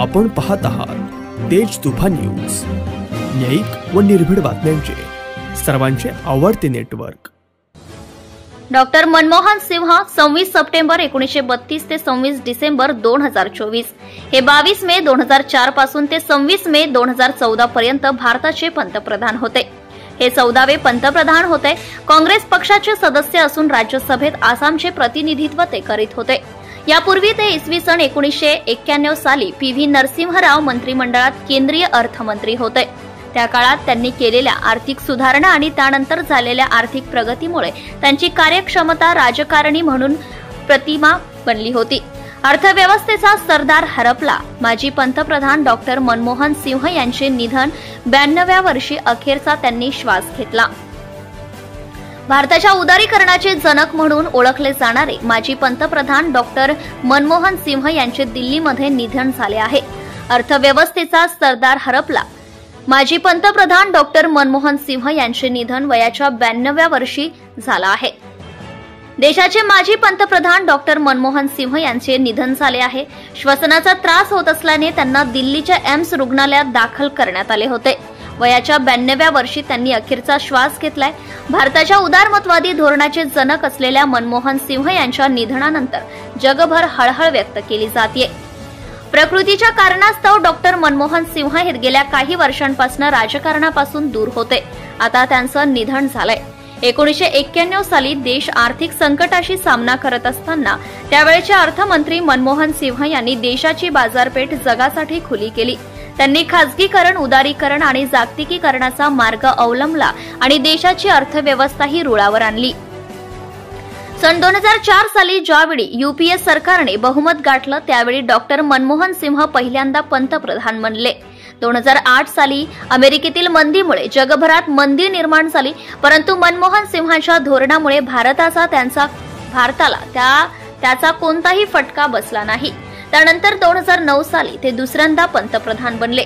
आपण पाहत आहात तेज तुफान न्यूज, न्यायिक व निर्भीड बातम्यांचे सर्वांचे आवडते network. Doctor Manmohan Singh 26 September 1932 ते 26 डिसेंबर 2024 हे 22 मे 2004 पासून ते 26 मे 2014 पर्यंत भारताचे पंतप्रधान होते। हे 14वे पंतप्रधान होते। काँग्रेस पक्षाचे सदस्य असून राज्यसभेत आसामचे प्रतिनिधित्व ते करीत होते। यापूर्वी ते इसवी सन 1991 साली पी.व्ही. नरसिंह राव मंत्रिमंडळात केंद्रीय अर्थमंत्री होते। त्या काळात त्यांनी केलेल्या आर्थिक सुधारणा आणि त्यानंतर झालेल्या आर्थिक प्रगतीमुळे त्यांची कार्यक्षमता राजकारणी म्हणून प्रतिमा बनली होती। अर्थव्यवस्थेचा सरदार हरपला। माजी पंतप्रधान डॉक्टर मनमोहन सिंह यांचे निधन 92व्या वर्षी अखेरचा त्यांनी श्वास घेतला। भारताच्या उदारीकरणाचे जनक म्हणून ओळखले जाणारे माजी पंतप्रधान डॉक्टर मनमोहन सिंह यांचे दिल्लीमध्ये निधन झाले आहे। अर्थव्यवस्थेचा सरदार हरपला। माजी पंतप्रधान डॉक्टर मनमोहन सिंह यांचे निधन वयाच्या 92व्या वर्षी झाले आहे। देशाचे माजी पंतप्रधान डॉक्टर मनमोहन सिंह यांचे निधन झाले आहे। श्वसनाचा त्रास होत असल्याने त्यांना दिल्लीच्या एम्स रुग्णालयात दाखल करण्यात आले होते। वयाच्या 92व्या वर्षी त्यांनी अखेरचा श्वास घेतलाय। भारताच्या उदारमतवादी धोरणाचे जनक असलेल्या मनमोहन सिंह यांच्या निधनानंतर जगभर हळहळ व्यक्त केली जाते। प्रकृतीच्या कारणास्तव डॉक्टर मनमोहन सिंह हे गेल्या काही वर्षांपासून राजकारणापासून दूर होते। आता त्यांचं निधन झालंय। 1991 साली देश आर्थिक संकटाशी सामना करत असताना त्यावेळेचे अर्थमंत्री मनमोहन सिंह यांनी देशाची बाजारपेठ जगासाठी खुली केली। त्यांनी खासगीकरण, उदारीकरण आणि जागतिकीकरणाचा मार्ग अवलंबला आणि देशाची अर्थव्यवस्थाही रुळावर आणली। सन 2004 साली ज्यावेळी यूपीए सरकारने बहुमत गाठलं त्यावेळी डॉक्टर मनमोहन सिंह पहिल्यांदा पंतप्रधान बनले। 2008 साली अमेरिकेतील मंदीमुळे जगभरात मंदी निर्माण झाली, परंतु मनमोहन सिंहांच्या धोरणामुळे भारताला त्याचा कोणताही फटका बसला नाही। त्यानंतर 2009 साली ते दुसऱ्यांदा पंतप्रधान बनले।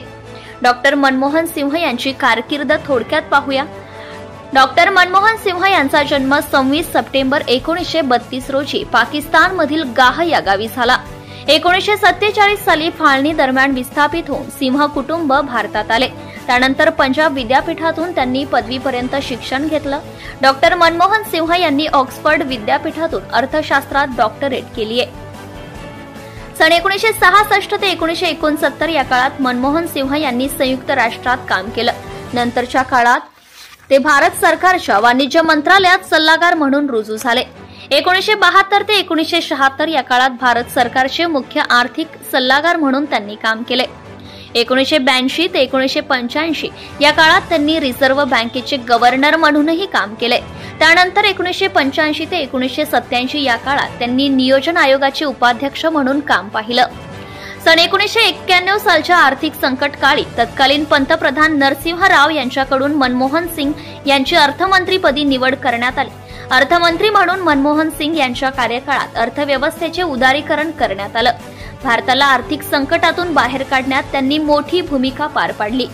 डॉक्टर मनमोहन सिंह यांची कारकीर्द थोडक्यात पाहूया। डॉक्टर मनमोहन सिंह यांचा जन्म 26 सप्टेंबर 1932 रोजी पाकिस्तानमधील गाह या गावी झाला। 1947 साली फाळणी दरम्यान विस्थापित होऊन सिंह कुटुंब भारतात आले। त्यानंतर पंजाब विद्यापीठातून त्यांनी पदवीपर्यंत शिक्षण घेतलं। डॉक्टर मनमोहन सिंह यांनी ऑक्सफर्ड विद्यापीठातून अर्थशास्त्रात डॉक्टरेट केली आहे। सन 1966 ते 1969 या काळात मनमोहन सिंह यांनी संयुक्त राष्ट्रात काम केलं। नंतरच्या काळात ते भारत सरकारच्या वाणिज्य मंत्रालयात सल्लागार म्हणून रुजू झाले। 1972 ते 1976 या काळात भारत सरकारचे मुख्य आर्थिक सल्लागार म्हणून त्यांनी काम केले। 1982 ते 1985 या काळात त्यांनी रिझर्व्ह बँकेचे गव्हर्नर म्हणूनही काम केले। त्यानंतर 1985 ते 1987 या काळात त्यांनी नियोजन आयोगाचे उपाध्यक्ष म्हणून काम पाहिलं। सन 1991 सालच्या आर्थिक संकटकाळी तत्कालीन पंतप्रधान नरसिंह राव यांच्याकडून मनमोहन सिंग यांची अर्थमंत्रीपदी निवड करण्यात आली। अर्थमंत्री म्हणून मनमोहन सिंग यांच्या कार्यकाळात अर्थव्यवस्थेचे उदारीकरण करण्यात आलं। भारताला आर्थिक संकटातून बाहेर काढण्यात त्यांनी मोठी भूमिका पार पाडली।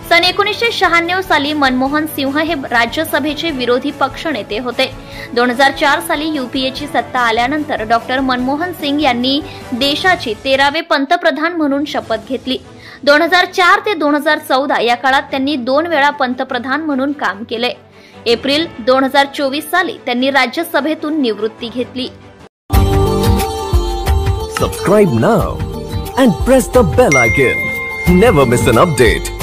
सन 1996 साली मनमोहन सिंह हे राज्यसभेचे विरोधी पक्षनेते होते। 2004 साली यूपीएची सत्ता आल्यानंतर डॉक्टर मनमोहन सिंग यांनी देशाचे 13वे पंतप्रधान म्हणून शपथ घेतली। 2004 ते 2014 या काळात त्यांनी 2 वेळा पंतप्रधान म्हणून काम केले। एप्रिल 2024 साली त्यांनी राज्यसभेतून निवृत्ती घेतली। Subscribe now and press the bell icon. Never miss an update.